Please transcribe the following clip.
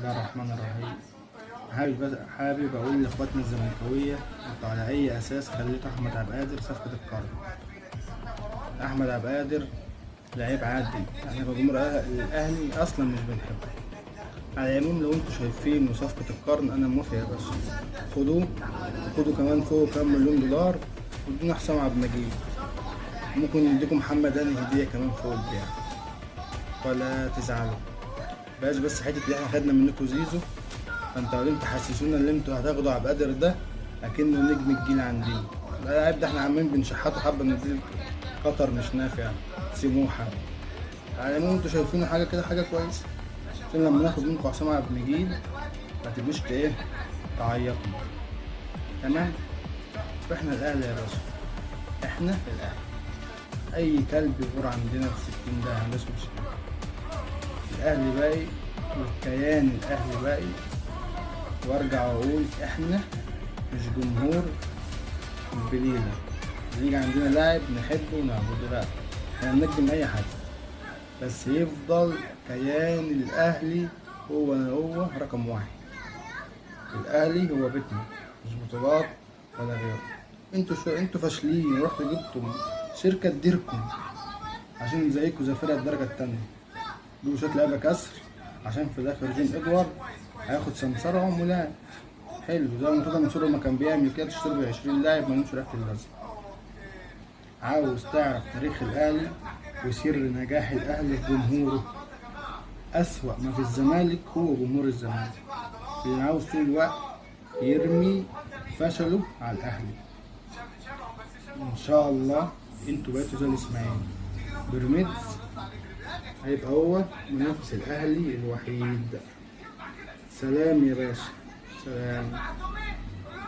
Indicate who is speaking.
Speaker 1: الله الرحمن الرحيم. حابب اقول لاخواتنا الزملكاويه، انتوا على اي اساس خليتوا احمد عبد القادر صفقه القرن؟ احمد عبد القادر لعيب عادي، احنا كجمهور الاهلي اصلا مش بنحبه. على العموم لو انتوا شايفينه صفقه القرن انا موافق يا باشا، خدوا كمان فوق كام مليون دولار وادونا حسام عبد المجيد، ممكن يديكم محمد هاني هديه كمان فوق البيع ولا تزعلوا. بس حته اللي احنا خدنا منكم زيزو، فانتوا عاوزين تحسسونا ان انتوا هتاخدوا عبد القادر ده اكنه نجم الجيل عندنا. اللاعب ده احنا عمالين بنشحته حبه نديله قطر مش نافع سموحه. على العموم انتوا شايفينه حاجه كده حاجه كويسه، عشان لما ناخد منكم حسام عبد المجيد ما تبقوش تعيطوا. تمام؟ واحنا الاهلي يا باشا، احنا الاهلي. اي كلب يغور عندنا في 60 ده هندسه مش الاهلي باقي، والكيان الاهلي باقي. وارجع واقول احنا مش جمهور البليله يجي عندنا لاعب نحبه ونعبده، لا احنا بنقدم اي حد بس يفضل كيان الاهلي هو رقم واحد. الاهلي هو بيتنا، مش بطولات ولا غيره. انتوا فاشلين، رحتوا جبتوا شركه تديركم عشان زيكم زي فرق الدرجه التانيه، دول شويه لعيبه كسر عشان في الاخر جون ادوارد هياخد سمسرهم ولاعب حلو زي ما مرتضى منصور لما كان بيعمل كده، تشتري 20 لاعب مالهمش ريحه اللازمه. عاوز تعرف تاريخ الاهلي وسر نجاح الاهلي في جمهوره؟ اسوأ ما في الزمالك هو جمهور الزمالك اللي عاوز طول الوقت يرمي فشله على الاهلي. ان شاء الله انتوا بقيتوا زي الاسماعيلي، بيراميدز هيبقى هو منافس الاهلي الوحيد. سلام يا باشا، سلام.